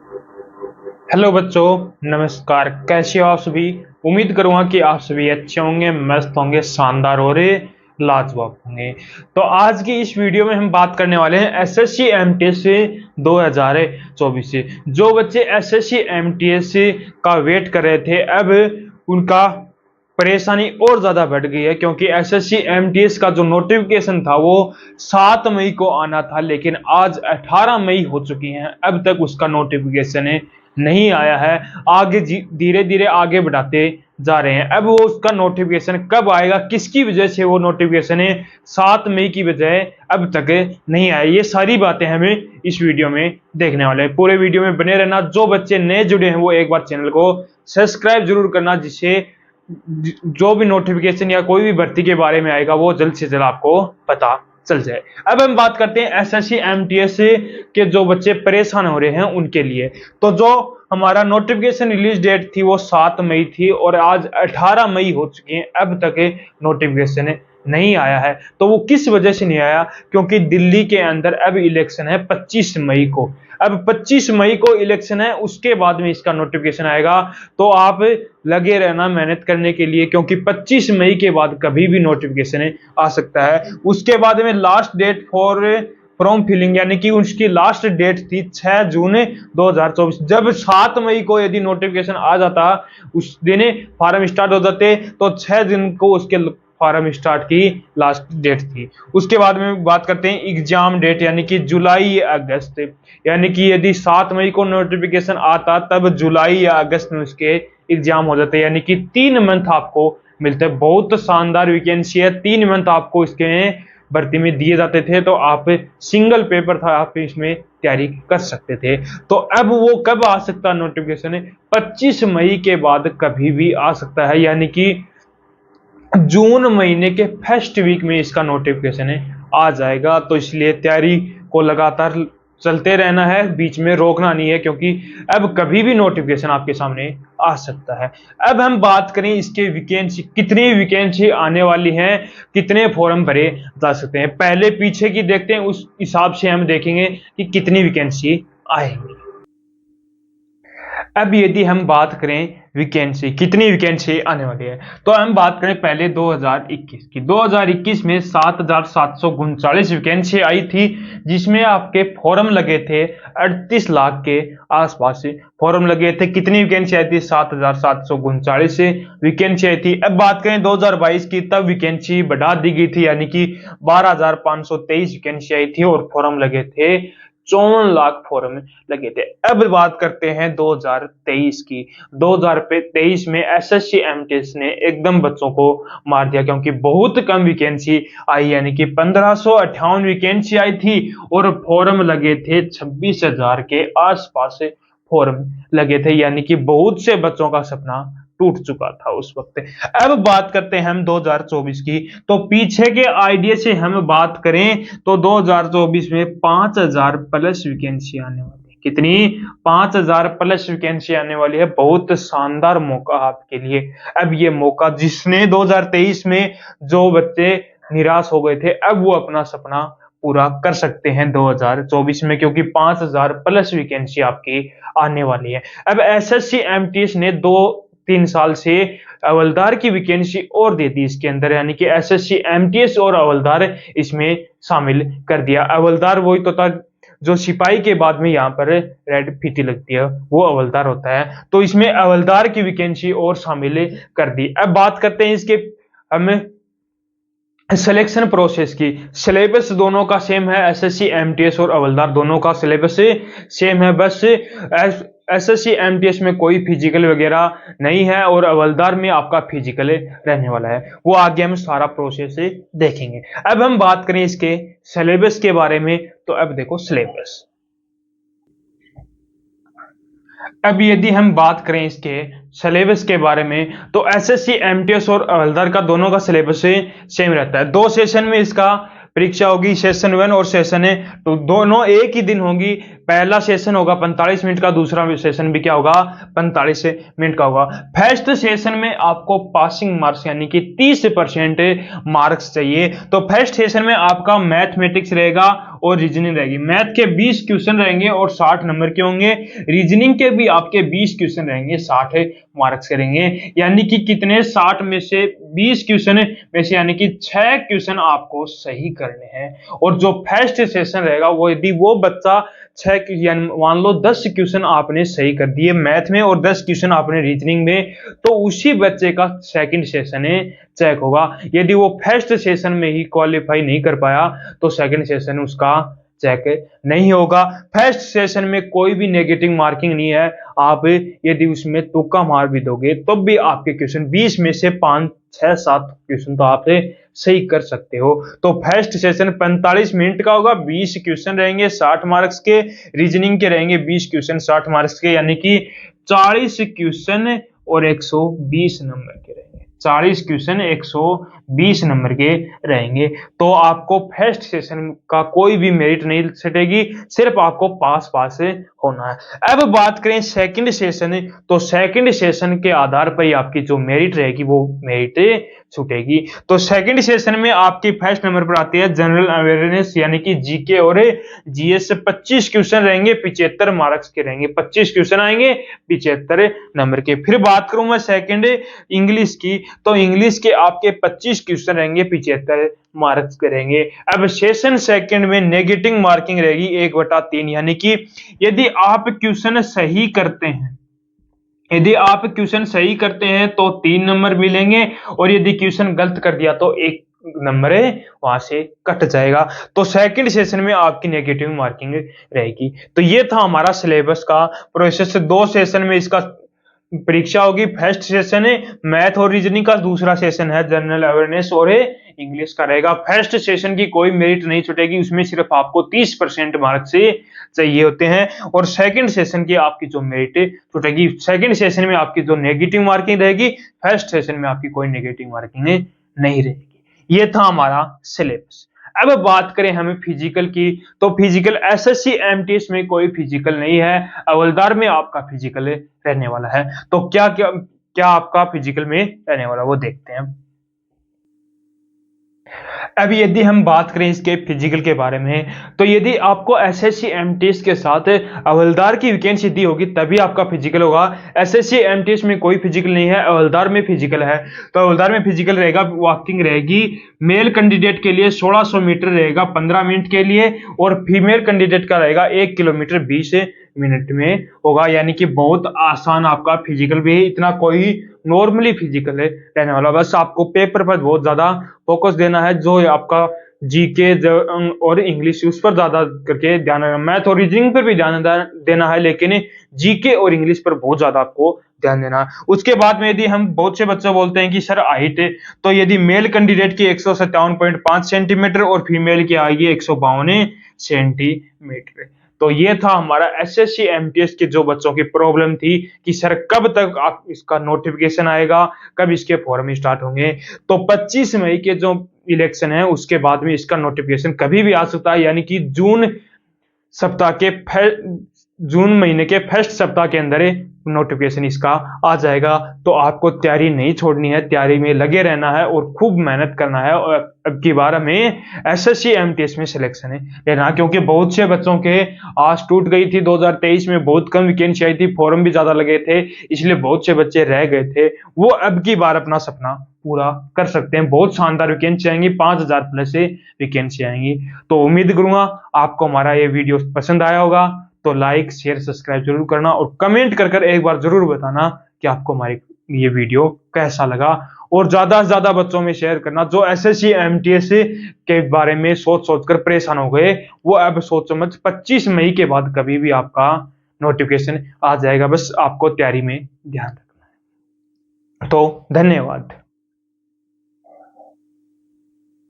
Hello बच्चों, नमस्कार। कैसे हो आप सभी? उम्मीद करूंगा कि आप सभी अच्छे होंगे, मस्त होंगे, शानदार और लाजवाब होंगे। तो आज की इस वीडियो में हम बात करने वाले हैं एसएससी एमटीएस 2024 से। जो बच्चे एसएससी एमटीएस का वेट कर रहे थे, अब उनका परेशानी और ज्यादा बढ़ गई है, क्योंकि एसएससी एमटीएस का जो नोटिफिकेशन था वो 7 मई को आना था, लेकिन आज 18 मई हो चुकी है, अब तक उसका नोटिफिकेशन नहीं आया है। आगे धीरे धीरे आगे बढ़ाते जा रहे हैं। अब वो उसका नोटिफिकेशन कब आएगा, किसकी वजह से वो नोटिफिकेशन 7 मई की बजाय अब तक नहीं आया, ये सारी बातें हमें इस वीडियो में देखने वाले हैं। पूरे वीडियो में बने रहना। जो बच्चे नए जुड़े हैं वो एक बार चैनल को सब्सक्राइब जरूर करना, जिससे जो भी नोटिफिकेशन या कोई भी भर्ती के बारे में आएगा वो जल्द से जल्द आपको पता चल जाए। अब हम बात करते हैं एसएससी एमटीएस के जो बच्चे परेशान हो रहे हैं उनके लिए। तो जो हमारा नोटिफिकेशन रिलीज डेट थी वो 7 मई थी और आज 18 मई हो चुकी है, अब तक नोटिफिकेशन नहीं आया है। तो वो किस वजह से नहीं आया? क्योंकि दिल्ली के अंदर अब इलेक्शन है 25 मई को। अब 25 मई को इलेक्शन है, उसके बाद में इसका नोटिफिकेशन आएगा। तो आप लगे रहना मेहनत करने के लिए, क्योंकि 25 मई के बाद कभी भी नोटिफिकेशन आ सकता है। उसके बाद में last date for form filling, यानी कि उसकी लास्ट डेट थी 6 जून 2024। जब 7 मई को यदि नोटिफिकेशन आ जाता, उस दिन फॉर्म स्टार्ट हो जाते, तो 6 दिन को उसके फॉर्म स्टार्ट की लास्ट डेट थी। उसके बाद में बात करते हैं एग्जाम डेट, यानी कि जुलाई या अगस्त। यानी कि यदि 7 मई को नोटिफिकेशन आता, तब जुलाई या अगस्त में उसके एग्जाम हो जाते, यानी कि 3 मंथ आपको मिलते हैं। बहुत शानदार वैकेंसी है, 3 मंथ आपको इसके भर्ती में दिए जाते थे। तो आप सिंगल पेपर था, आप इसमें तैयारी कर सकते थे। तो अब वो कब आ सकता है नोटिफिकेशन? 25 मई के बाद कभी भी आ सकता है, यानी कि जून महीने के फर्स्ट वीक में इसका नोटिफिकेशन आ जाएगा। तो इसलिए तैयारी को लगातार चलते रहना है, बीच में रोकना नहीं है, क्योंकि अब कभी भी नोटिफिकेशन आपके सामने आ सकता है। अब हम बात करें इसके वैकेंसी, कितनी वैकेंसी आने वाली हैं, कितने फॉर्म भरे जा सकते हैं। पहले पीछे की देखते हैं, उस हिसाब से हम देखेंगे कि कितनी वैकेंसी आएंगी। अब यदि हम बात करें वैकेंसी, कितनी वैकेंसी आने वाली है, तो हम बात करें पहले 2021 की। 2021 में 7,739 वैकेंसी आई थी, जिसमें आपके फॉर्म लगे थे 38 लाख के आसपास से फॉर्म लगे थे। कितनी वैकेंसी आई थी? 7,739 वैकेंसी आई थी। अब बात करें 2022 की, तब वैकेंसी बढ़ा दी गई थी, यानी कि 12,523 वैकेंसी आई थी और फॉर्म लगे थे 54 लाख फॉर्म लगे थे। अब बात करते हैं 2023 की। 2023 में एसएससी एमटीएस ने एकदम बच्चों को मार दिया, क्योंकि बहुत कम वैकेंसी आई, यानी कि 1558 वैकेंसी आई थी और फॉर्म लगे थे 26,000 के आसपास फॉर्म लगे थे, यानी कि बहुत से बच्चों का सपना टूट चुका था उस वक्त। अब बात करते हैं हम 2024 की। तो पीछे के आइडिया से हम बात करें तो 2024 में 5,000 प्लस वैकेंसी आने वाली है। कितनी? 5,000 प्लस वैकेंसी आने वाली है। बहुत शानदार मौका आपके लिए। अब ये मौका, जिसने 2023 में जो बच्चे निराश हो गए थे, अब वो अपना सपना पूरा कर सकते हैं 2024 में, क्योंकि 5,000 प्लस वैकेंसी आपकी आने वाली है। अब एसएससी एमटीएस ने 2-3 साल से हवलदार की वैकेंसी और दे दी इसके अंदर, यानी कि एसएससी एमटीएस और हवलदार इसमें शामिल कर दिया। हवलदार वही तो था जो सिपाही के बाद में यहाँ पर रेड फीती लगती है, वो हवलदार होता है। तो इसमें हवलदार की वैकेंसी और शामिल कर दी। अब बात करते हैं इसके हम सिलेक्शन प्रोसेस की। सिलेबस दोनों का सेम है, एसएससी एमटीएस और हवलदार दोनों का सिलेबस सेम है। बस एसएससी एमटीएस में कोई फिजिकल वगैरह नहीं है और हवलदार में आपका फिजिकल रहने वाला है। वो आगे हम सारा प्रोसेस देखेंगे। अब हम बात करें इसके सिलेबस के बारे में, तो अब देखो सिलेबस। अब यदि हम बात करें इसके सिलेबस के बारे में, तो एसएससी एमटीएस और हवलदार का दोनों का सिलेबस सेम रहता है। 2 सेशन में इसका परीक्षा होगी सेशन 1 और सेशन 2 दोनों एक ही दिन होगी। पहला सेशन होगा 45 मिनट का, दूसरा सेशन भी क्या होगा 45 मिनट का होगा। फर्स्ट सेशन में आपको पासिंग मार्क्स यानी कि 30% मार्क्स चाहिए। तो फर्स्ट सेशन में आपका मैथमेटिक्स रहेगा और रीजनिंग रहेगी। मैथ के 20 क्वेश्चन रहेंगे और 60 नंबर के होंगे। रीजनिंग के भी आपके 20 क्वेश्चन रहेंगे, 60 मार्क्स करेंगे। यानी कि कितने 60 में से 20 क्वेश्चन में से यानी कि 6 क्वेश्चन आपको सही करने हैं। और जो फर्स्ट सेशन रहेगा वो यदि वो बच्चा 6 यानी मान लो 10 क्वेश्चन आपने सही कर दिए मैथ में और 10 क्वेश्चन आपने रीजनिंग में, तो उसी बच्चे का सेकंड सेशन चेक होगा। यदि वो फर्स्ट सेशन में ही क्वालिफाई नहीं कर पाया तो सेकंड सेशन उसका चेक नहीं होगा। फर्स्ट सेशन में कोई भी नेगेटिव मार्किंग नहीं है। आप यदि उसमें तुक्का मार भी दोगे तो भी आपके क्वेश्चन 20 में से 5, 6, 7 क्वेश्चन तो आप सही कर सकते हो। तो फर्स्ट सेशन 45 मिनट का होगा, 20 क्वेश्चन रहेंगे 60 मार्क्स के, रीजनिंग के रहेंगे 20 क्वेश्चन 60 मार्क्स के, यानी कि 40 क्वेश्चन और 120 नंबर के रहेंगे। 40 क्वेश्चन 120 नंबर के रहेंगे। तो आपको फर्स्ट सेशन का कोई भी मेरिट नहीं छटेगी, सिर्फ आपको पास होना है। अब बात करें सेकंड सेशन, तो सेकंड सेशन के आधार पर ही आपकी जो मेरिट रहेगी वो मेरिट छूटेगी। तो सेकंड सेशन में आपकी फर्स्ट नंबर पर आती है जनरल अवेयरनेस यानी कि जीके और जीएस। 25 क्वेश्चन रहेंगे, 75 मार्क्स के रहेंगे। 25 क्वेश्चन आएंगे 75 नंबर के। फिर बात करूं मैं सेकंड इंग्लिश की, तो इंग्लिश के आपके 25 क्वेश्चन रहेंगे, 75 मार्क्स करेंगे। अब सेशन सेकंड में नेगेटिव मार्किंग रहेगी 1/3, यानी कि यदि आप क्वेश्चन सही करते हैं, यदि आप क्वेश्चन सही करते हैं तो 3 नंबर मिलेंगे, और यदि क्वेश्चन गलत कर दिया तो 1 नंबर वहां से कट जाएगा। तो सेकंड सेशन में आपकी नेगेटिव मार्किंग रहेगी। तो ये था हमारा सिलेबस का प्रोसेस। 2 सेशन में इसका परीक्षा होगी। फर्स्ट सेशन है मैथ और रीजनिंग का, दूसरा सेशन है जनरल अवेयरनेस और इंग्लिश का रहेगा। फर्स्ट सेशन की कोई मेरिट नहीं छूटेगी, उसमें सिर्फ आपको 30% मार्क्स चाहिए होते हैं। और सेकंड सेशन की आपकी जो मेरिट छूटेगी, सेकंड सेशन में आपकी जो नेगेटिव मार्किंग रहेगी, फर्स्ट सेशन में आपकी कोई नेगेटिव मार्किंग नहीं रहेगी। ये था हमारा सिलेबस। अब बात करें हमें फिजिकल की, तो फिजिकल एसएससी एमटीएस में कोई फिजिकल नहीं है, हवलदार में आपका फिजिकल रहने वाला है। तो क्या क्या क्या आपका फिजिकल में रहने वाला वो देखते हैं। अब यदि हम बात करें इसके फिजिकल के बारे में, तो यदि आपको एसएससी एमटीएस के साथ हवलदार की वैकेंसी दी होगी तभी आपका फिजिकल होगा। एसएससी एमटीएस में कोई फिजिकल नहीं है, हवलदार में फिजिकल है। तो हवलदार में फिजिकल रहेगा, वॉकिंग रहेगी। मेल कैंडिडेट के लिए 1600 मीटर रहेगा 15 मिनट के लिए, और फीमेल कैंडिडेट का रहेगा 1 किलोमीटर 20 मिनट में होगा। यानी कि बहुत आसान आपका फिजिकल भी है, इतना कोई नॉर्मली फिजिकल है रहने वाला। बस आपको पेपर पर बहुत ज्यादा फोकस देना है, जो आपका जीके और इंग्लिश उस पर ज्यादा करके ध्यान देना। मैथ और रीजनिंग पर भी ध्यान देना है, लेकिन जीके और इंग्लिश पर बहुत ज्यादा आपको ध्यान देना। उसके बाद में यदि हम बहुत से बच्चे बोलते हैं कि सर हाइट, तो यदि मेल कैंडिडेट की 157.5 सेंटीमीटर और फीमेल की आएगी 152 सेंटीमीटर। तो ये था हमारा एसएससी एमटीएस के जो बच्चों की प्रॉब्लम थी कि सर कब तक आप इसका नोटिफिकेशन आएगा, कब इसके फॉर्म स्टार्ट होंगे। तो 25 मई के जो इलेक्शन है उसके बाद में इसका नोटिफिकेशन कभी भी आ सकता है, यानी कि जून महीने के फर्स्ट सप्ताह के अंदर नोटिफिकेशन इसका आ जाएगा। तो आपको तैयारी नहीं छोड़नी है, तैयारी में लगे रहना है और खूब मेहनत करना है। और अब की बार हमें एसएससी एमटीएस में सिलेक्शन लेना, क्योंकि बहुत से बच्चों के आस टूट गई थी। 2023 में बहुत कम वैकेंसी आई थी, फॉर्म भी ज्यादा लगे थे, इसलिए बहुत से बच्चे रह गए थे। वो अब की बार अपना सपना पूरा कर सकते हैं। बहुत शानदार वैकेंसी आएंगी, 5000 प्लस वैकेंसी आएंगी। तो उम्मीद करूंगा आपको हमारा ये वीडियो पसंद आया होगा। तो लाइक शेयर सब्सक्राइब जरूर करना, और कमेंट कर एक बार जरूर बताना कि आपको हमारी ये वीडियो कैसा लगा। और ज्यादा से ज्यादा बच्चों में शेयर करना जो एसएससी एमटीएस के बारे में सोच कर परेशान हो गए, वो अब सोच समझ 25 मई के बाद कभी भी आपका नोटिफिकेशन आ जाएगा। बस आपको तैयारी में ध्यान रखना है। तो धन्यवाद।